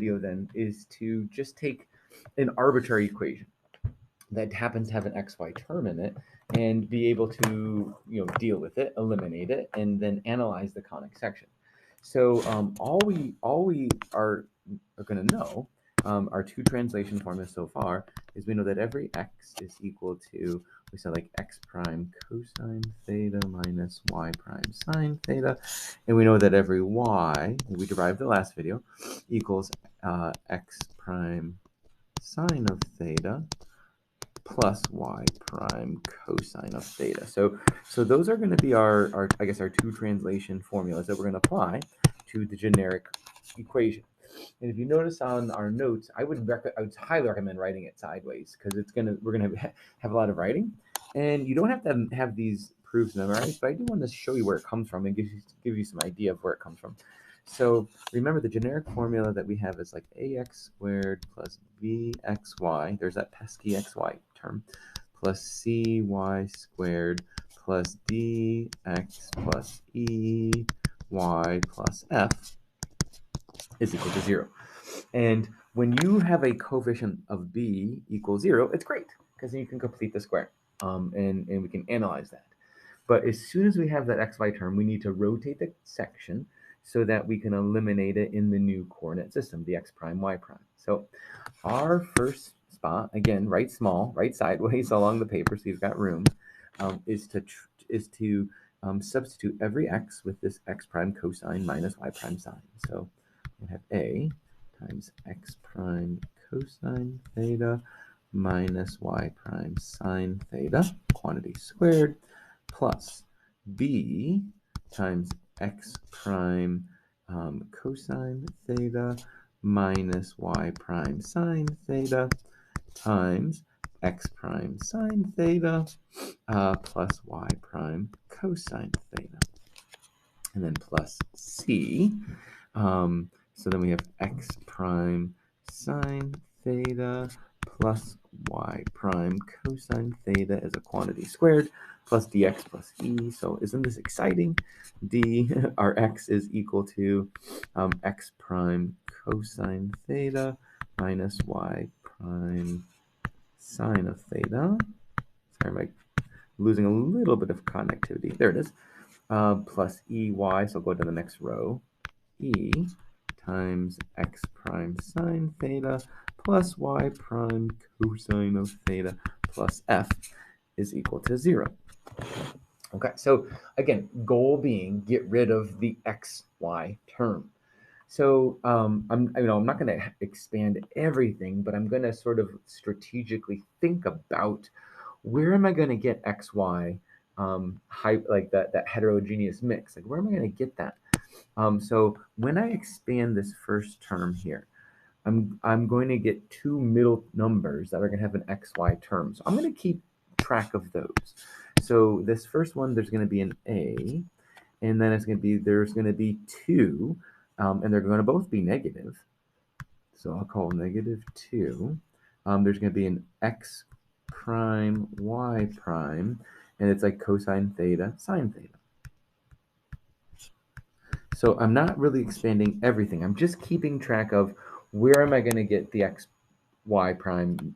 video then is to just take an arbitrary equation that happens to have an xy term in it and be able to deal with it, eliminate it, and then analyze the conic section. So all we are going to know, our two translation formulas so far, is we know that every x is equal to, we said like x prime cosine theta minus y prime sine theta, and we know that every y, we derived the last video, equals x prime sine of theta plus y prime cosine of theta. So those are going to be our I guess our two translation formulas that we're going to apply to the generic equation. And if you notice on our notes, I would highly recommend writing it sideways because we're gonna have a lot of writing, and you don't have to have these proofs memorized, but I do want to show you where it comes from and give you some idea of where it comes from. So remember, the generic formula that we have is like ax squared plus bxy, there's that pesky xy term, plus cy squared plus dx plus ey plus f is equal to 0. And when you have a coefficient of b equals 0, it's great, because then you can complete the square, and we can analyze that. But as soon as we have that xy term, we need to rotate the section so that we can eliminate it in the new coordinate system, the x prime, y prime. So our first spot, again, write small, write sideways along the paper so you've got room, is to substitute every x with this x prime cosine minus y prime sine. So we have a times x prime cosine theta minus y prime sine theta, quantity squared, plus b times x prime cosine theta minus y prime sine theta times x prime sine theta plus y prime cosine theta. And then plus c. So then we have x prime sine theta plus y prime cosine theta as a quantity squared plus dx plus e. So isn't this exciting? Our x is equal to x prime cosine theta minus y prime sine of theta. Sorry, am I losing a little bit of connectivity? There it is. Plus ey, so I'll go to the next row. E times x prime sine theta plus y prime cosine of theta plus f is equal to 0. Okay, so again, goal being get rid of the xy term. So I'm not going to expand everything, but I'm going to sort of strategically think about where am I going to get xy, like that heterogeneous mix. Like, where am I going to get that? So when I expand this first term here, I'm going to get two middle numbers that are going to have an xy term. So I'm going to keep track of those. So this first one, there's going to be an a, and then there's going to be 2, and they're going to both be negative. So I'll call negative 2. There's going to be an x prime y prime, and it's like cosine theta sine theta. So I'm not really expanding everything. I'm just keeping track of where am I going to get the x y prime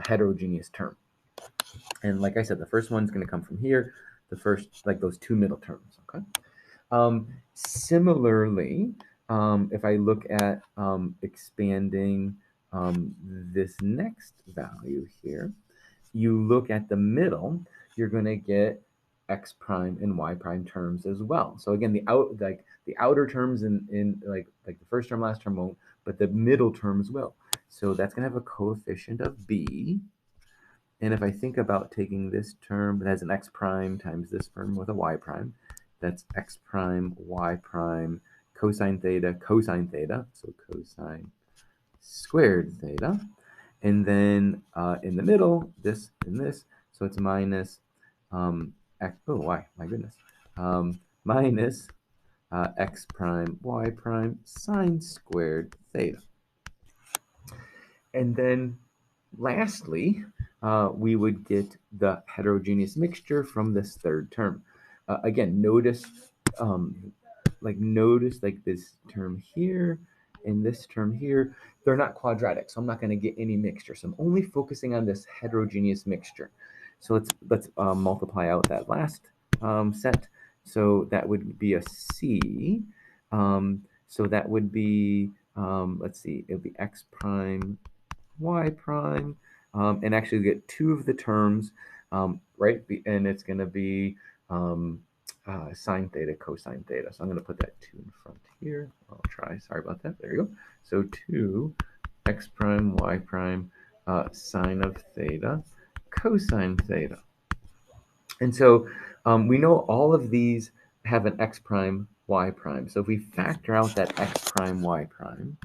heterogeneous term. And like I said, the first one's going to come from here. The first, like those two middle terms. Okay. Similarly, if I look at expanding this next value here, you look at the middle, you're going to get x prime and y prime terms as well. So again, the outer terms in like the first term, last term won't, but the middle terms will. So that's going to have a coefficient of b. And if I think about taking this term that has an x prime times this term with a y prime, that's x prime, y prime, cosine theta, so cosine squared theta. And then in the middle, this and this, so it's minus x, minus x prime, y prime, sine squared theta. And then lastly, we would get the heterogeneous mixture from this third term. Again, notice like this term here in this term here, they're not quadratic, so I'm not going to get any mixture. So I'm only focusing on this heterogeneous mixture. So let's multiply out that last set. So that would be a C. So that would be, let's see, it would be x prime, y prime, and actually get two of the terms, right? And it's going to be sine theta, cosine theta. So I'm going to put that 2 in front here. I'll try. Sorry about that. There you go. So 2 x prime, y prime, sine of theta, cosine theta. And so we know all of these have an x prime, y prime. So if we factor out that x prime, y prime,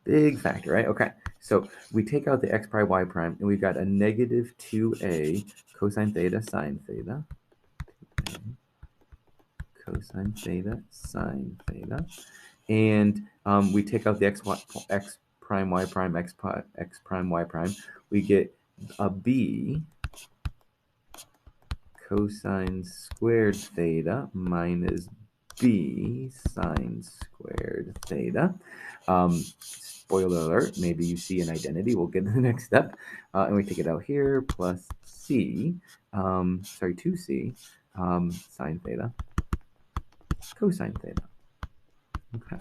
big factor, right? Okay, so we take out the x prime, y prime, and we've got a negative 2a cosine theta, sine theta, cosine theta, sine theta, and we take out the x prime, y prime, x prime, y prime, we get a b cosine squared theta minus b sine squared theta. Spoiler alert, maybe you see an identity. We'll get to the next step. And we take it out here, plus c, 2c, sine theta, cosine theta. Okay.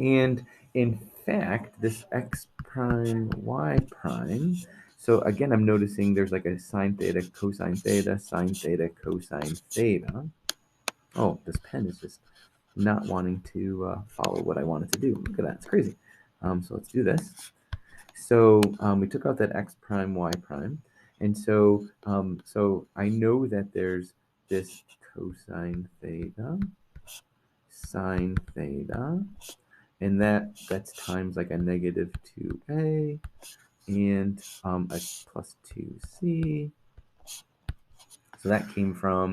And in fact, this x prime, y prime, so again, I'm noticing there's like a sine theta, cosine theta, sine theta, cosine theta. Oh, this pen is just not wanting to follow what I wanted to do. Look at that, it's crazy. So let's do this. So we took out that x prime, y prime. And so, so I know that there's this cosine theta, sine theta, and that's times like a negative 2a and a plus 2c. So that came from,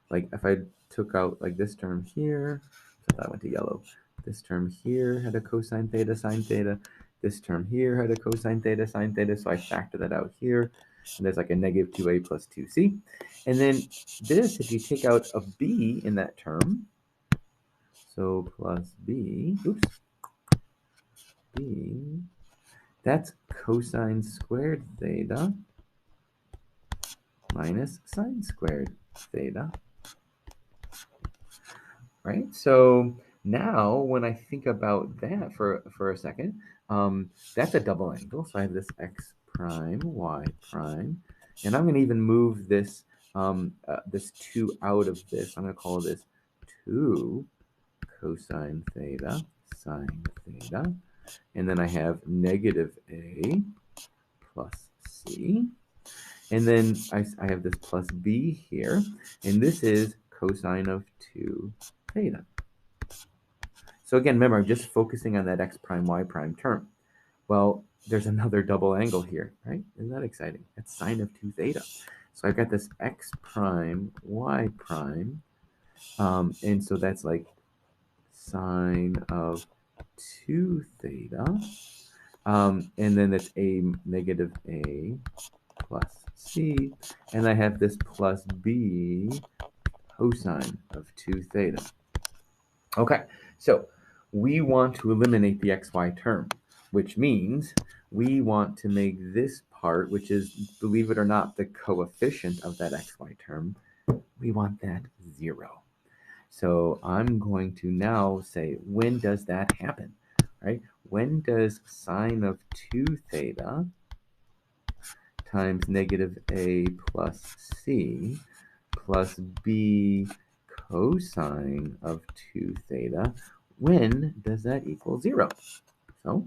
like, if I took out like this term here, so that went to yellow. This term here had a cosine theta, sine theta. This term here had a cosine theta, sine theta. So I factor that out here. And there's like a negative 2a plus 2c. And then this, if you take out a b in that term, so plus b, oops, b, that's cosine squared theta minus sine squared theta. Right? So now when I think about that for a second, that's a double angle. So I have this x prime, y prime, and I'm going to even move this this 2 out of this. I'm going to call this 2 cosine theta, sine theta. And then I have negative a plus c. And then I have this plus b here. And this is cosine of 2 theta. So again, remember, I'm just focusing on that x prime, y prime term. Well, there's another double angle here, right? Isn't that exciting? That's sine of 2 theta. So I've got this x prime, y prime. And so that's like sine of 2 theta. And then that's a negative a plus c. And I have this plus b cosine of 2 theta. Okay, so we want to eliminate the xy term, which means we want to make this part, which is, believe it or not, the coefficient of that xy term, we want that 0. So I'm going to now say, when does that happen, right? When does sine of 2 theta times negative a plus c plus b cosine of 2 theta, when does that equal 0? So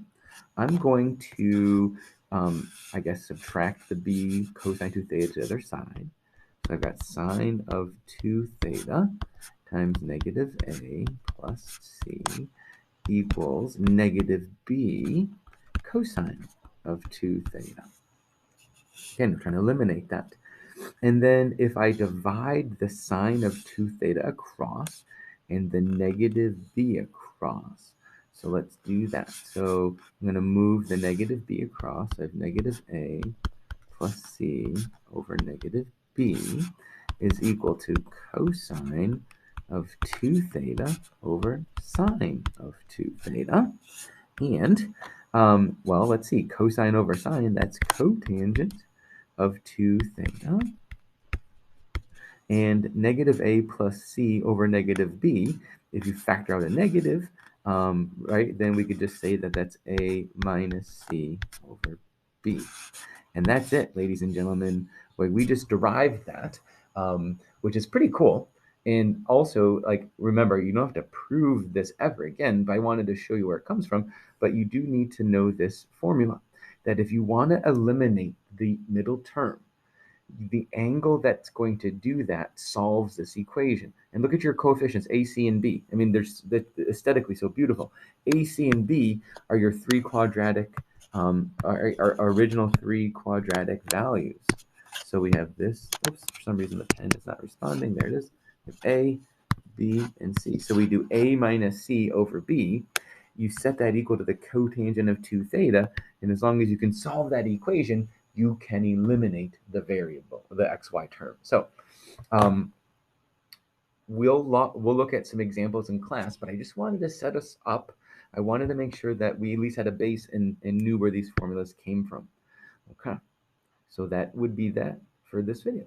I'm going to, I guess, subtract the b cosine 2 theta to the other side. So I've got sine of 2 theta times negative a plus c equals negative b cosine of 2 theta. Again, we're trying to eliminate that. And then if I divide the sine of 2 theta across and the negative b across, so let's do that. So I'm going to move the negative b across. I have negative a plus c over negative b is equal to cosine of 2 theta over sine of 2 theta. And, well, let's see, cosine over sine, that's cotangent of 2 theta. And negative a plus c over negative b, if you factor out a negative, right, then we could just say that that's a minus c over b. And that's it, ladies and gentlemen. Like, we just derived that, which is pretty cool. And also, like, remember, you don't have to prove this ever again, but I wanted to show you where it comes from. But you do need to know this formula, that if you want to eliminate the middle term, the angle that's going to do that solves this equation. And look at your coefficients, A, C, and B. I mean, they're aesthetically so beautiful. A, C, and B are your three quadratic, our original three quadratic values. So we have this. Oops, for some reason the pen is not responding. There it is. We have A, B, and C. So we do A minus C over B. You set that equal to the cotangent of 2 theta, and as long as you can solve that equation, you can eliminate the variable, the xy term. So we'll look at some examples in class, but I just wanted to set us up. I wanted to make sure that we at least had a base and knew where these formulas came from. Okay, so that would be that for this video.